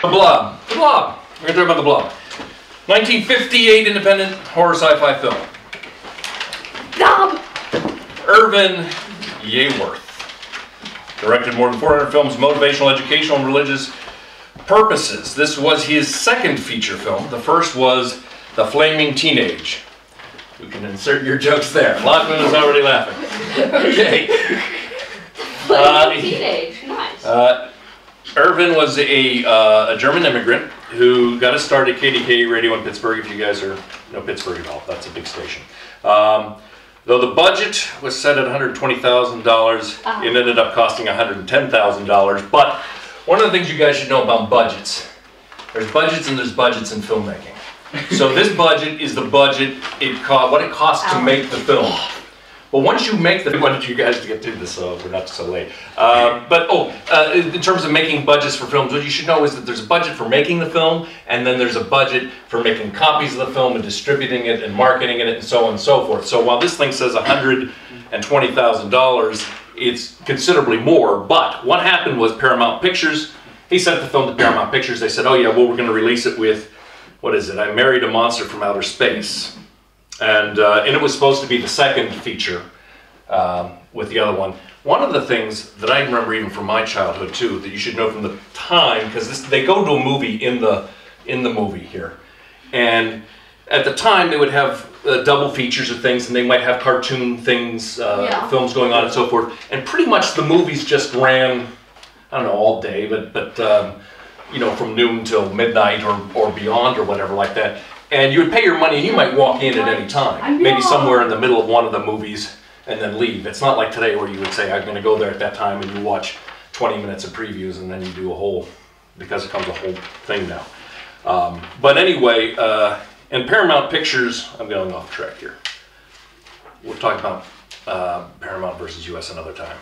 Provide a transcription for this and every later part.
The Blob. The Blob. We're going to talk about The Blob. 1958 independent horror sci-fi film. Blob! Irvin Yeworth. Directed more than 400 films, motivational, educational, and religious purposes. This was his second feature film. The first was The Flaming Teenage. You can insert your jokes there. Lachlan is already laughing. Okay. Flaming Teenage, nice. Irvin was a German immigrant who got his start at KDK radio in Pittsburgh. If you guys know Pittsburgh at all, that's a big station. Though the budget was set at $120,000, it ended up costing $110,000. But one of the things you guys should know about budgets, there's budgets and there's budgets in filmmaking. So this budget is the budget, what it costs to make the film. But once you make the, I wanted you guys to get through this so we're not so late. In terms of making budgets for films, what you should know is that there's a budget for making the film, and then there's a budget for making copies of the film and distributing it and marketing it and so on and so forth. So while this thing says $120,000, it's considerably more. But what happened was Paramount Pictures, he sent the film to Paramount Pictures. They said, oh yeah, well, we're going to release it with, what is it, I Married a Monster from Outer Space. And it was supposed to be the second feature with the other one. One of the things that I remember even from my childhood too, that you should know from the time, because they go to a movie in the movie here, and at the time they would have double features of things, and they might have cartoon things, films going on and so forth, and pretty much the movies just ran, I don't know, all day, but you know, from noon till midnight or beyond or whatever like that. And you would pay your money and you might walk in at any time, maybe somewhere in the middle of one of the movies and then leave. It's not like today where you would say, I'm going to go there at that time, and you watch 20 minutes of previews and then you do a whole, because it becomes a whole thing now. But anyway, and Paramount Pictures, I'm going off track here. We'll talk about Paramount versus US another time.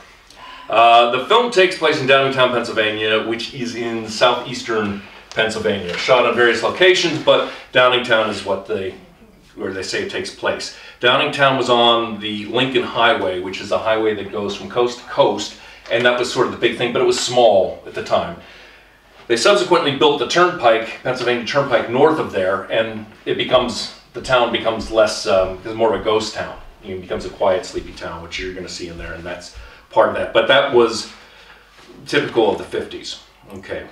The film takes place in Downingtown, Pennsylvania, which is in southeastern Pennsylvania. Shot on various locations, but Downingtown is where they say it takes place. Downingtown was on the Lincoln Highway, which is a highway that goes from coast to coast, and that was sort of the big thing, but it was small at the time. They subsequently built the turnpike, Pennsylvania Turnpike, north of there, and the town becomes less, it's more of a ghost town. It becomes a quiet, sleepy town, which you're going to see in there, and that's part of that. But that was typical of the 50s. Okay.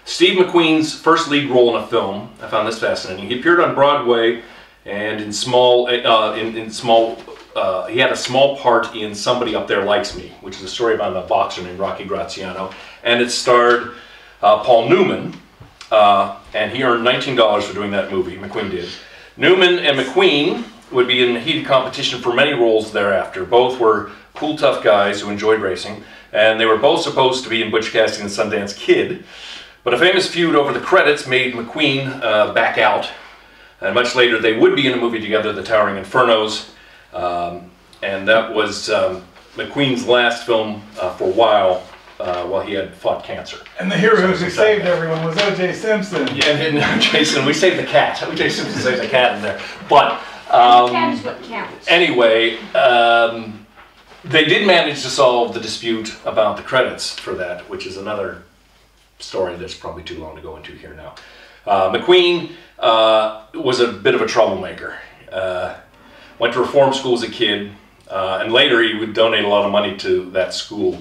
Steve McQueen's first lead role in a film, I found this fascinating. He appeared on Broadway and in small, he had a small part in Somebody Up There Likes Me, which is a story about a boxer named Rocky Graziano, and it starred Paul Newman, and he earned $19 for doing that movie, McQueen did. Newman and McQueen would be in heated competition for many roles thereafter. Both were cool, tough guys who enjoyed racing, and they were both supposed to be in Butch Cassidy and the Sundance Kid. But a famous feud over the credits made McQueen back out, and much later they would be in a movie together, The Towering Infernos, and that was McQueen's last film for a while he had fought cancer. And the hero who saved everyone was O.J. Simpson. Yeah, and Jason, we saved the cat. O.J. Simpson saved the cat in there. But cat is what counts. Anyway, they did manage to solve the dispute about the credits for that, which is another story that's probably too long to go into here now. McQueen was a bit of a troublemaker. Went to reform school as a kid, and later he would donate a lot of money to that school.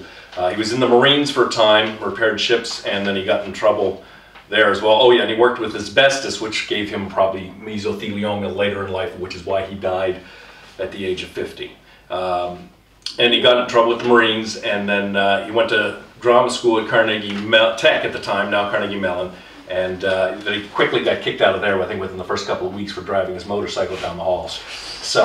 He was in the Marines for a time, repaired ships, and then he got in trouble there as well. Oh yeah, and he worked with asbestos, which gave him probably mesothelioma later in life, which is why he died at the age of 50. And he got in trouble with the Marines, and then he went to drama school at Carnegie Tech at the time, now Carnegie Mellon, and he quickly got kicked out of there, I think, within the first couple of weeks for driving his motorcycle down the halls. So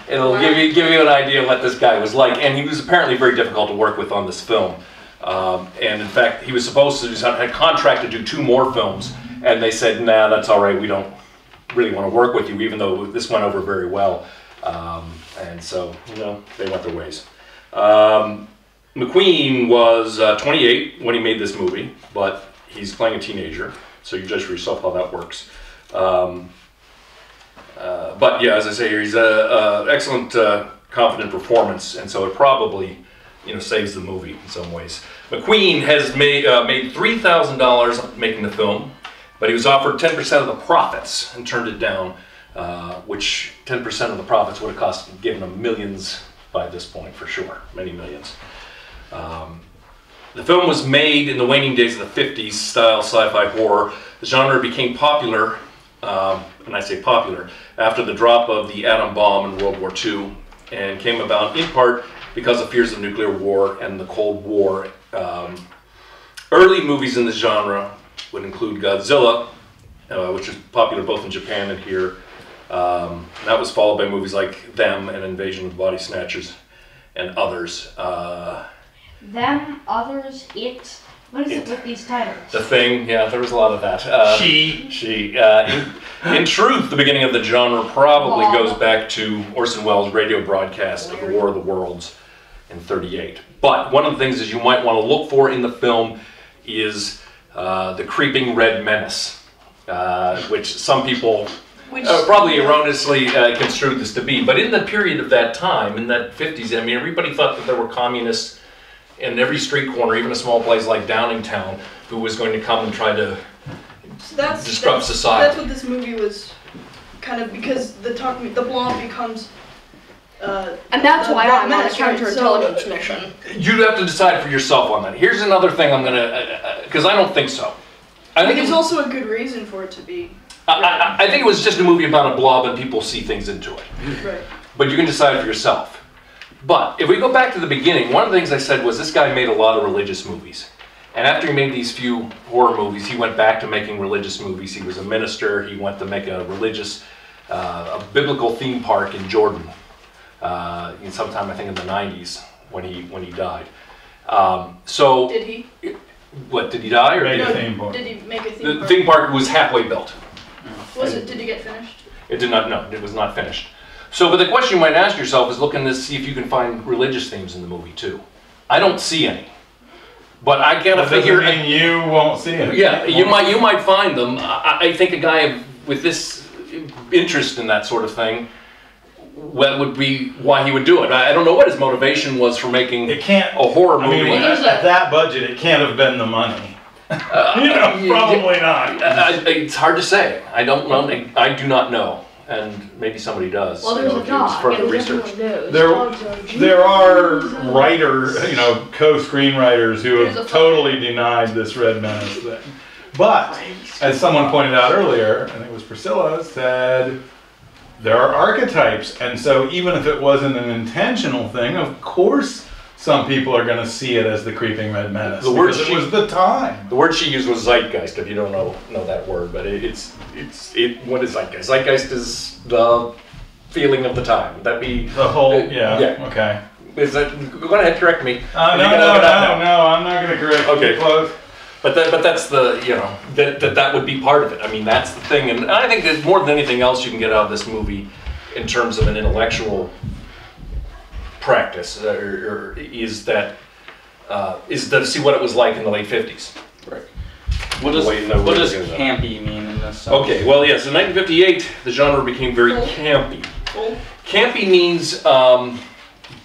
it'll give you an idea of what this guy was like, and he was apparently very difficult to work with on this film. And in fact, he was supposed to had contract to do 2 more films, and they said, nah, that's all right, we don't really want to work with you, even though this went over very well. And so, you know, they went their ways. McQueen was 28 when he made this movie, but he's playing a teenager, so you judge for yourself how that works. But yeah, as I say here, he's an excellent, confident performance, and so it probably, you know, saves the movie in some ways. McQueen has made $3,000 making the film, but he was offered 10% of the profits and turned it down, which 10% of the profits would have given him millions by this point for sure, many millions. The film was made in the waning days of the 50s style sci-fi horror. The genre became popular, and I say popular, after the drop of the atom bomb in World War II, and came about in part because of fears of nuclear war and the Cold War. Early movies in the genre would include Godzilla, which was popular both in Japan and here. That was followed by movies like Them and Invasion of the Body Snatchers and others. Them, Others, It. What is it with these titles? The Thing, yeah, there was a lot of that. She. In truth, the beginning of the genre probably goes back to Orson Welles' radio broadcast of the War of the Worlds in '38. But one of the things is you might want to look for in the film is the creeping red menace, which some people probably erroneously construed this to be. But in the period of that time, in that 50s, I mean, everybody thought that there were communists in every street corner, even a small place like Downingtown, who was going to come and try to disrupt society. That's what this movie was kind of, because the Blob becomes and that's why I'm on a counterintelligence mission. You'd have to decide for yourself on that. Here's another thing I'm gonna, because I don't think so. I think there's also a good reason for it to be. I think it was just a movie about a blob and people see things into it. Right. But you can decide for yourself. But if we go back to the beginning, one of the things I said was this guy made a lot of religious movies. And after he made these few horror movies, he went back to making religious movies. He was a minister. He went to make a religious, a biblical theme park in Jordan, sometime I think in the '90s when he died. So did he? What, did he die or Made did a theme park. Did he make a theme the park? theme park was halfway built. Did it get finished? It did not. No, it was not finished. So, but the question you might ask yourself is looking to see if you can find religious themes in the movie too. I don't see any, but I gotta figure. Doesn't mean you won't see it. Yeah, you might find them. I think a guy with this interest in that sort of thing, what would be why he would do it? I don't know what his motivation was for making It can't. a horror movie. I mean, at that budget, it can't have been the money. Probably not. It's hard to say. I don't know. I do not know. And maybe somebody does. Well, there's a dog. Further research. There are writers, co-screenwriters who have totally denied this Red Menace thing. But, as someone pointed out earlier, I think it was Priscilla, said there are archetypes. And so even if it wasn't an intentional thing, of course some people are going to see it as the creeping Red Menace. The word because it was the time. The word she used was zeitgeist, if you don't know that word, but what is zeitgeist? Zeitgeist is the feeling of the time. Would that be The whole, okay. Is that, go ahead, correct me. No, I'm not going to correct you. Okay. Close. But that's the, that would be part of it. I mean, that's the thing. And I think that more than anything else you can get out of this movie in terms of an intellectual practice is to see what it was like in the late 50s. Right. What does campy mean in this sense? Okay, well, yes, in 1958, the genre became very campy. Campy means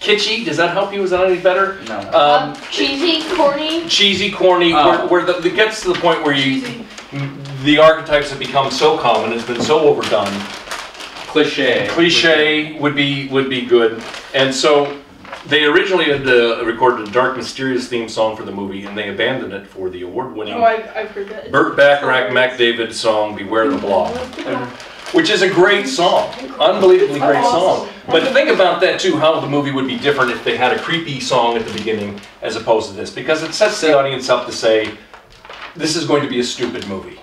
kitschy. Does that help you? Is that any better? No. Cheesy, corny. Cheesy, corny, where it gets to the point where the archetypes have become so common, it's been so overdone. Cliche would be good. And so they originally had recorded a dark, mysterious theme song for the movie, and they abandoned it for the award-winning I've heard that. Burt Bacharach, Mac David song, Beware the Blob, which is a great song, unbelievably great song. But think about that too, how the movie would be different if they had a creepy song at the beginning as opposed to this, because it sets the audience up to say, this is going to be a stupid movie,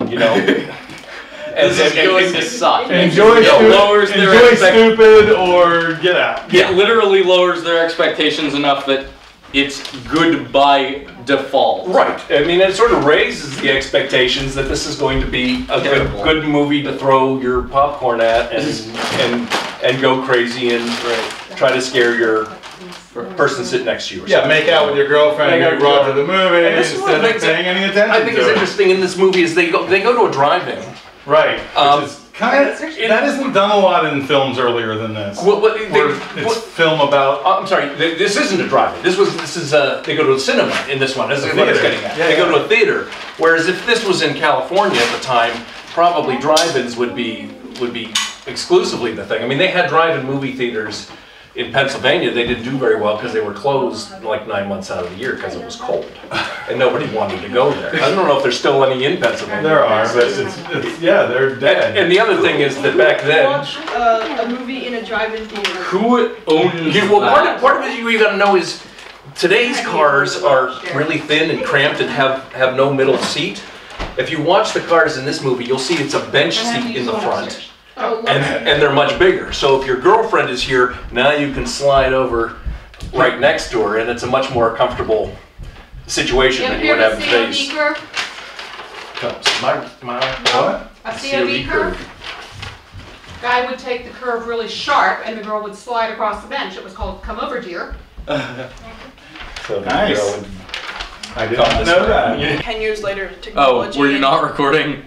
This is going to suck. Enjoy stupid or get out. It literally lowers their expectations enough that it's good by default. Right. I mean, it sort of raises the expectations that this is going to be a good movie to throw your popcorn at and go crazy and try to scare your person sitting next to you. Or something. Make out with your girlfriend and get brought to the movie instead of paying any attention. I think is interesting in this movie is they go to a drive-in. Right. Which is kind of, that isn't done a lot in films earlier than this. It's film about. I'm sorry. This isn't a drive-in. This is they go to the cinema in this one. This is what it's getting at. They go to a theater. Whereas if this was in California at the time, probably drive-ins would be exclusively the thing. I mean, they had drive-in movie theaters in Pennsylvania. They didn't do very well because they were closed like 9 months out of the year because it was cold and nobody wanted to go there. I don't know if there's still any in Pennsylvania. There are, but it's they're dead. And the other thing is that back then, Watch a movie in a drive-in theater. Who owns well, part of it you got to know is today's cars are really thin and cramped and have no middle seat. If you watch the cars in this movie, you'll see it's a bench seat in the front. And they're much bigger. So if your girlfriend is here, now you can slide over right next to her, and it's a much more comfortable situation than you would have in today's. What? A COD curve? Guy would take the curve really sharp, and the girl would slide across the bench. It was called "Come Over, Dear." So Nice. I did not know that. 10 years later, technology. Oh, were you not recording?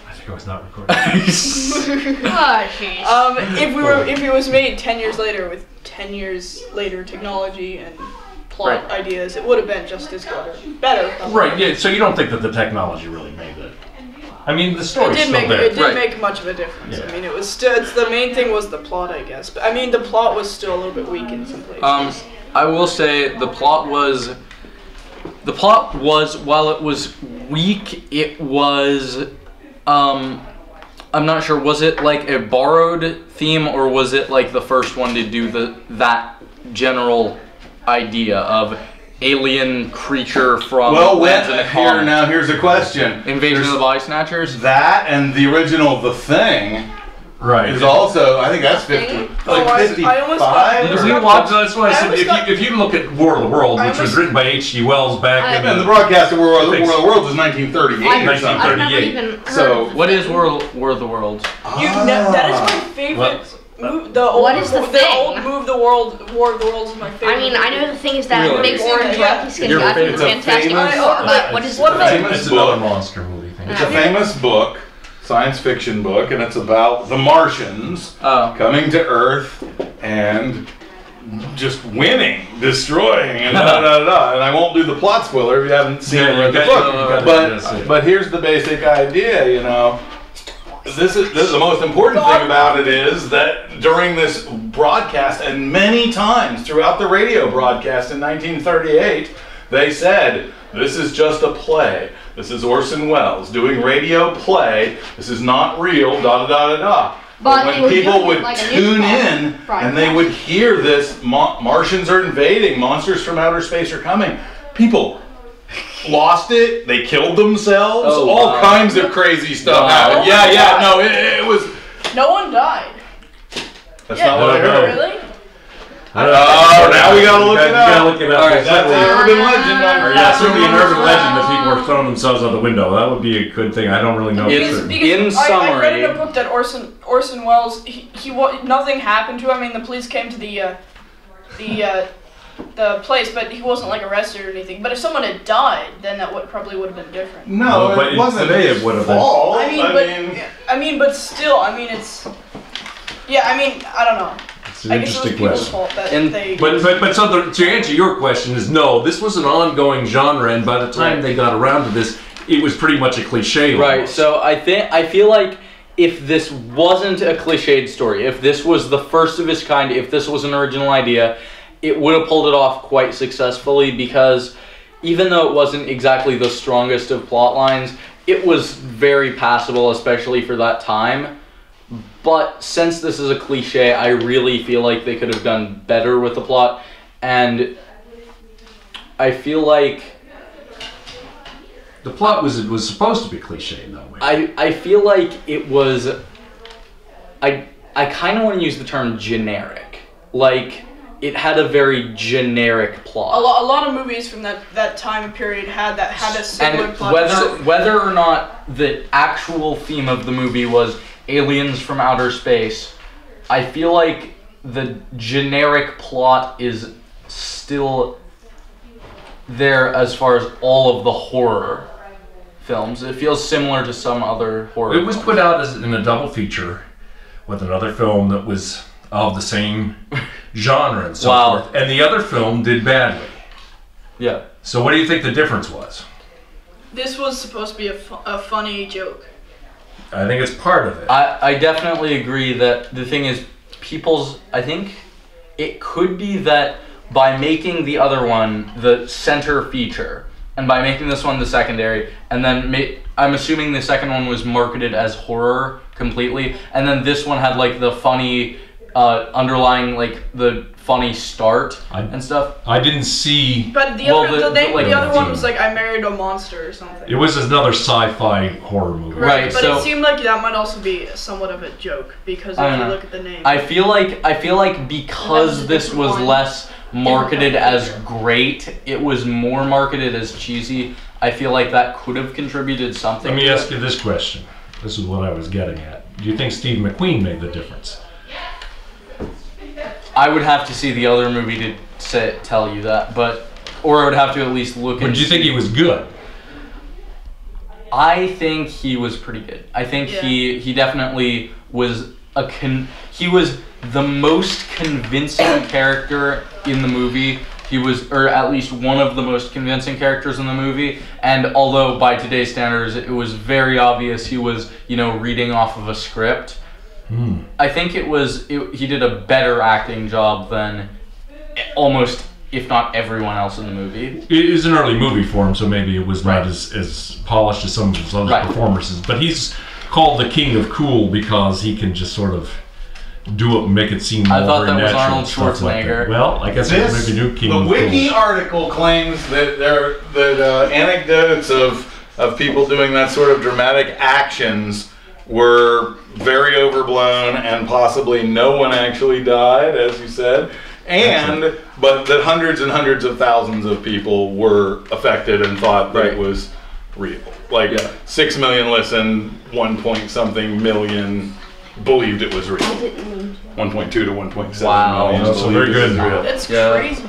I think I was not recording. Oh, jeez. If it was made 10 years later with 10 years later technology and plot ideas, it would have been just as good or better. Right, yeah, so you don't think that the technology really made it? I mean, the story's still there. It did make much of a difference. Yeah. I mean, it was still, the main thing was the plot, I guess. But I mean, the plot was still a little bit weak in some places. I will say the plot was, while it was weak, it was, I'm not sure, was it like a borrowed theme, or was it like the first one to do that general idea of alien creature from here's a question. Invasion of the Body Snatchers? That and the original The Thing Right. is also, I think that's 50. Like 55? Did we watch? That's why I said if you look at War of the Worlds, which was written by H.G. Wells back in And the broadcast of War of the Worlds is 1938 or something. I've never even heard So of What is War of the Worlds? That is my favorite. What is the thing? old War of the Worlds is my favorite. I mean, I know the thing is that Really? big orange Yeah. rocky skin Your guy from the favorite- Fantastic famous- Four, but what is What the about- thing? famous It's another book. monster movie thing. It's a famous book, science fiction book, and it's about the Martians coming to Earth and just winning, destroying, and da da da da. And I won't do the plot spoiler if you haven't seen or read the book. But here's the basic idea, you know. This is the most important thing about it is that during this broadcast, and many times throughout the radio broadcast in 1938, they said, this is just a play. This is Orson Welles doing radio play. This is not real, da da da da da. But when people would tune in and they would hear this, Martians are invading, monsters from outer space are coming, people lost it, they killed themselves, all kinds of crazy stuff happened. It was... No one died. That's not what I heard. Really? Oh, now we gotta look it You up. gotta look it up. That's an urban legend. Or yeah, certainly an urban legend that people are throwing themselves out the window. That would be a good thing. I don't really know. In I summary, read in a book that Orson Welles, nothing happened to him. I mean, the police came to the place, but he wasn't like arrested or anything. But if someone had died, then that probably would have been different. No, but it wasn't today his it would have been. fault. But still, I mean, it's. Yeah, I mean, I don't know. It's an I guess it was interesting people's question. fault that And- they. But so to answer your question is no, this was an ongoing genre, and by the time they got around to this, it was pretty much a cliche. right? almost. So I feel like if this wasn't a cliched story, if this was the first of its kind, if this was an original idea, it would have pulled it off quite successfully, because even though it wasn't exactly the strongest of plot lines, it was very passable, especially for that time. But since this is a cliche, I really feel like they could have done better with the plot, and I feel like The plot was supposed to be cliche in that way. I feel like it was. I kind of want to use the term generic. Like, it had a very generic plot. A lot of movies from that time period had a similar And plot. whether or not the actual theme of the movie was aliens from outer space, I feel like the generic plot is still there as far as all of the horror films. It feels similar to some other horror. It was put out as in a double feature with another film that was of the same genre and so forth. And the other film did badly. Yeah. So what do you think the difference was? This was supposed to be a funny joke. I think it's part of it. I definitely agree that the thing is, I think it could be that by making the other one the center feature, and by making this one the secondary, and then I'm assuming the second one was marketed as horror completely, and then this one had like the funny underlying, like the funny start and stuff. I didn't see. But the other one was like I Married a Monster or something. It was another sci-fi horror movie. Right. But so it seemed like that might also be somewhat of a joke because if you look at the name. I feel like because this was less marketed as great, it was more marketed as cheesy. I feel like that could have contributed something. Let me ask you this question. This is what I was getting at. Do you think Steve McQueen made the difference? I would have to see the other movie to tell you that, or I would have to at least look at. But do you think he was good? I think he was pretty good. I think he definitely was he was the most convincing character in the movie. He was, or at least one of the most convincing characters in the movie. And although by today's standards it was very obvious he was, reading off of a script, I think he did a better acting job than almost, if not everyone else in the movie. It is an early movie for him, so maybe it was not as polished as some of his other performances. But he's called the King of Cool because he can just sort of do it and make it seem more I thought that natural. Was Arnold Schwarzenegger. Like well, I guess it's maybe new King of Cool. The Wiki article claims that anecdotes of people doing that sort of dramatic actions were very overblown and possibly no one actually died, as you said, but that hundreds and hundreds of thousands of people were affected and thought that it was real. 6 million listened, 1 point something million believed it was real. 1.2 to 1.7 million. That's very good. That's crazy.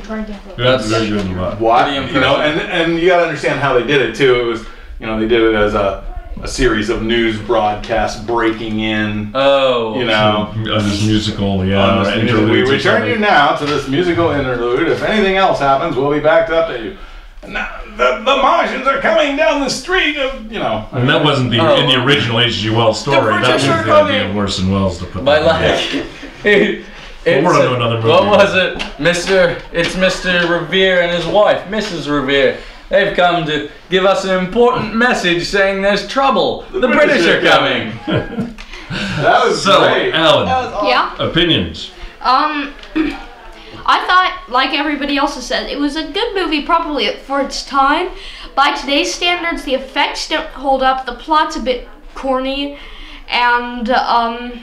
That's very good. And you got to understand how they did it too. It was, they did it as a series of news broadcasts breaking in. This musical, and we return you now to this musical interlude. If anything else happens, we'll be back to update you. Now, the Martians are coming down the street of, And that wasn't in the original H.G. Wells story. That was the idea of Orson Welles to put that in. What was it? It's Mr. Revere and his wife, Mrs. Revere. They've come to give us an important message saying there's trouble. The British are coming. That was great. Alan, Yeah? opinions? I thought, like everybody else has said, it was a good movie probably for its time. By today's standards, the effects don't hold up, the plot's a bit corny, and the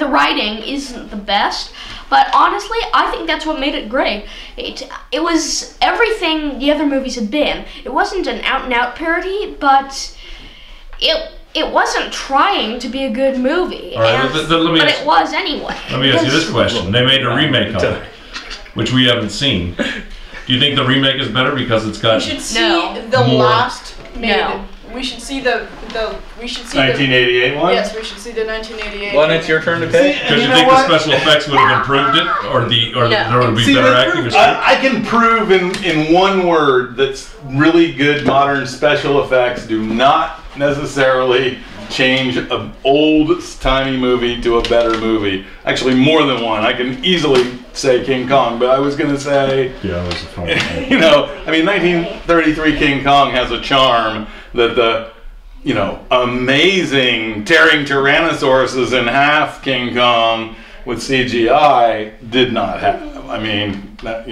writing isn't the best. But honestly, I think that's what made it great. It was everything the other movies had been. It wasn't an out-and-out parody, but it wasn't trying to be a good movie. All right, but it was anyway. Let me ask you this question. They made a remake of it, which we haven't seen. Do you think the remake is better because it's got We should see the last made. No. We should see the 1988 one? Yes, we should see the 1988. When it's your turn to pick? Because you think the special effects would have improved it, or there would be better acting? I can prove in one word that really good modern special effects do not necessarily change an old-timey movie to a better movie. Actually, more than one. I can easily say King Kong, but I was going to say... Yeah, that was a fun one. 1933 King Kong has a charm that the, amazing tearing Tyrannosauruses in half King Kong with CGI did not have. I mean, but...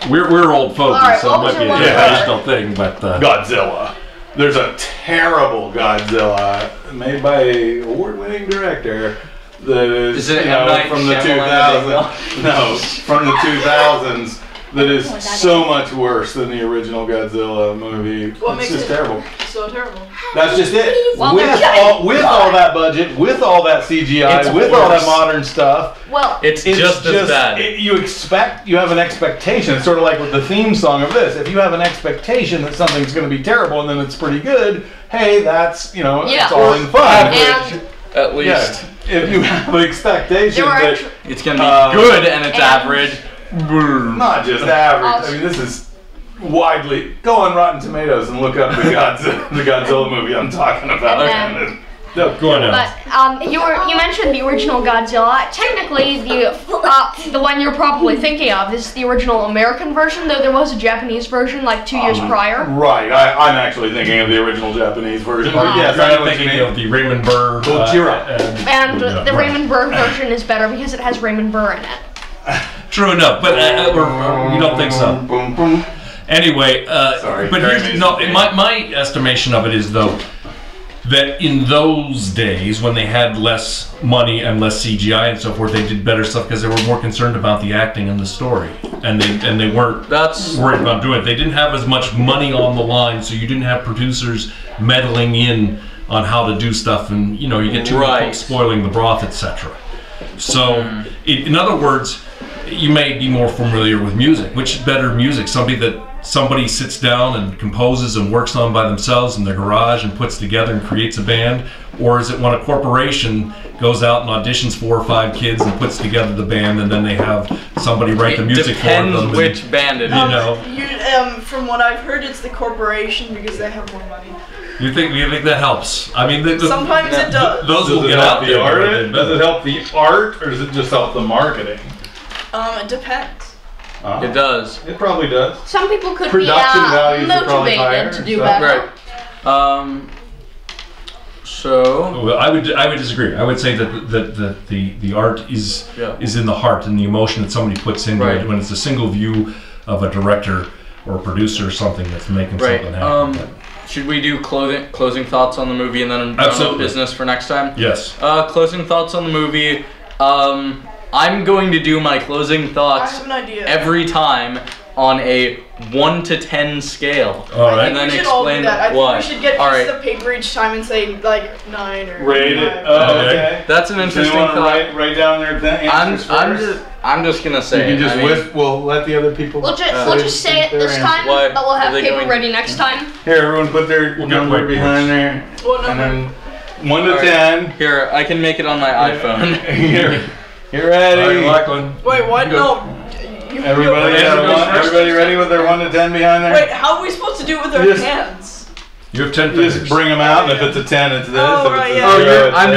We're old folks, right, so it might be a generational thing, but... Godzilla. There's a terrible Godzilla made by an award-winning director that is, it from the 2000s. No, from the 2000s. that is so much worse than the original Godzilla movie. What It's makes just it terrible. so terrible? That's just it. Well, with all that budget, with all that CGI, It's with all that worse. modern stuff, Well, It's just as bad. you have an expectation. It's sort of like with the theme song of this. If you have an expectation that something's going to be terrible and then it's pretty good, hey, that's, Yeah. it's all in fun. and At least. Yeah. If you have an expectation there were that actu- It's gonna be good and it's and- average. not just average. Also- I mean, this is widely. Go on Rotten Tomatoes and look up the Godzilla movie I'm talking about. And No, go on now. But you mentioned the original Godzilla. Technically, the one you're probably thinking of is the original American version, though there was a Japanese version like 2 years prior. Right. I'm actually thinking of the original Japanese version. Yes, I know I'm what you thinking mean. of the Raymond Burr. Gojira. And yeah, the right. Raymond Burr version is better because it has Raymond Burr in it. True enough, but you don't think so. Boom, boom. Anyway, Sorry, but very here's, amazing. no, my estimation of it is though that in those days when they had less money and less CGI and so forth, they did better stuff because they were more concerned about the acting and the story, and they weren't That's worried about doing it. They didn't have as much money on the line, so you didn't have producers meddling in on how to do stuff, and you get too many Right. folks spoiling the broth, etc. So, in other words, you may be more familiar with music. Which is better music? Somebody sits down and composes and works on by themselves in their garage and puts together and creates a band? Or is it when a corporation goes out and auditions 4 or 5 kids and puts together the band, and then they have somebody write the music for them? depends which band it is. From what I've heard, it's the corporation because they have more money. You think that helps? I mean, Sometimes it does. those Does will it get help out the there. art? Does it help the art, or does it just help the marketing? It depends. It does. It probably does. Some people could Production be values are probably higher motivated to and do stuff. better. Right. So Well, I would disagree. I would say that the art is in the heart and the emotion that somebody puts into Right. it when it's a single view of a director or a producer or something that's making something happen. should we do closing thoughts on the movie and then Absolutely. business for next time? Yes. Closing thoughts on the movie. I'm going to do my closing I thoughts have an idea. every time on a 1 to 10 scale. All I right. think then we should all do explain that. I think why. we should get All a piece right. of paper each time and say like 9 or Rate it. 9. Oh, Okay. okay. That's an Does interesting anyone thought. write down their answers first? I'm just gonna say. You can just I mean, we'll let the other people. We'll just say it this time, Why? but we'll Are have they paper going- ready next time. Here, everyone put their We'll get number whiteboards. behind there, What and number? then 1 to All right. 10. Here, I can make it on my iPhone. Here, you All right, ready? Lachlan. Wait, what? You go. No. You Everybody, Yeah, got everybody one, first. everybody ready with their 1 to 10 behind there? Wait, how are we supposed to do it with our Just- hands? You have 10 You fingers. just bring them out, and if it's a 10, it's this. Oh, if right, it's a yeah. 0, it's I'm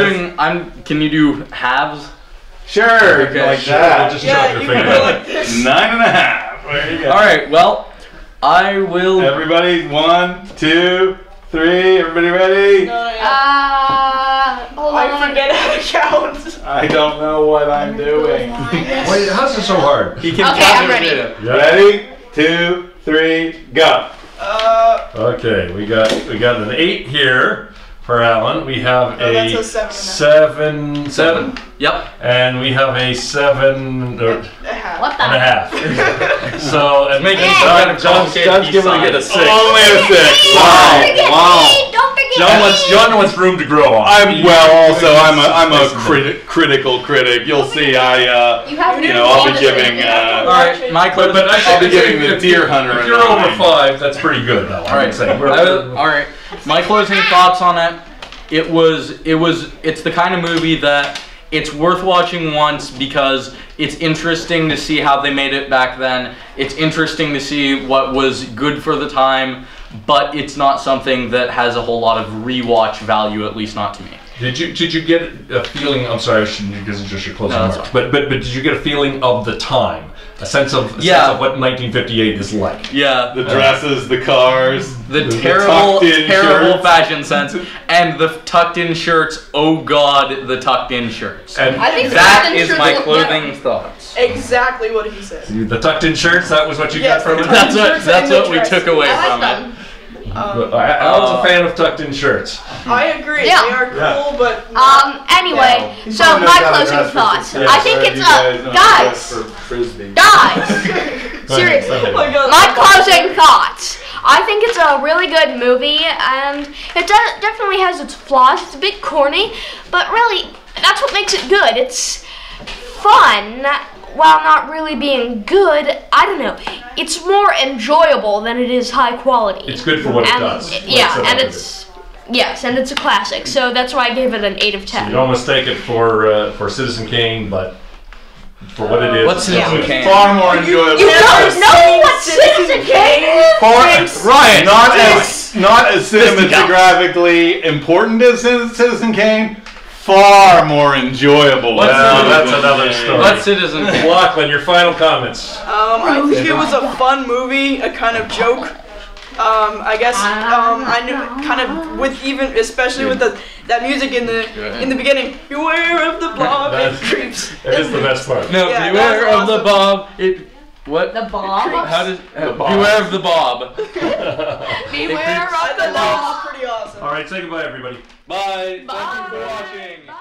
this. doing. Can you do halves? Sure, Okay, like sure, that. we'll just chop Yeah, your you finger can go off. like this. 9.5. There you go. All right. Well, I will. Everybody, 1, 2, 3. Everybody ready? No, yeah. Hold I on. forget how to count. I don't know what I'm doing. Wait, how's this so hard? He can Okay, count I'm his ready. data. Yeah. Ready? 2, 3, go. Okay, we got an 8 here for Alan. We have No, that's a a 7.5. 7, Yep. and we have a 7 A half. What the? and a half. So and Making Yeah. some kind of John's complicated giving sign. it a 6. Only a 6. Don't forget Wow. me! Don't forget John wants room to grow on. I'm a critical critic. You'll see. You have I'll be giving. All right, my But closing. I I'll be think giving the deer hunter. If you're over 5, that's pretty good, though. All right. All right. My closing thoughts on it. It's the kind of movie that it's worth watching once because it's interesting to see how they made it back then. It's interesting to see what was good for the time, but it's not something that has a whole lot of rewatch value, at least not to me. Did you get a feeling? I'm sorry, I shouldn't, because it's just your closing No, that's remarks. But did you get a feeling of the time? A sense of what 1958 is like? Yeah. The dresses, the cars, The tucked in terrible shirts. fashion sense, and the tucked-in shirts. Oh God, the tucked-in shirts. And I think That tucked-in is shirts my look clothing better. thoughts. Exactly what he said. the tucked-in shirts. That was what you Yes, got from it. That's what Shirts and the we dress. took away I from like it. them. Alan's a fan of tucked-in shirts. I agree. Yeah. They are cool, Yeah. but Anyway, He so probably knows my how to closing dress for thoughts. success. I think You it's guys know how to dress guys, for Frisbee. guys. seriously. Go ahead. Oh my God. My closing thoughts. I think it's a really good movie, and it definitely has its flaws. It's a bit corny, but really, that's what makes it good. It's fun, while not really being good. I don't know. It's more enjoyable than it is high quality. It's good for what it And does. Yeah, What and set up it's yes, and it's a classic. So that's why I gave it an 8 of 10. You don't mistake it for Citizen Kane, but for what it is. What's Citizen Kane? Far more enjoyable. You don't know what Citizen Kane is? Ryan, not as cinematographically important as Citizen Kane. Far more enjoyable. That's another story. What's Citizen Kane? Lachlan, your final comments. I think it was a fun movie, a kind of joke. I guess I knew kind of with even especially with that music in the beginning. Beware of the blob, it creeps. That is the best part. No, Yeah, beware that's of the awesome. bob. What? The Bob? How does Bob. beware of the bob? Beware I of thought the that Bob. was pretty awesome. All right, say goodbye, everybody. Bye. Bye. Thank you for watching. Bye.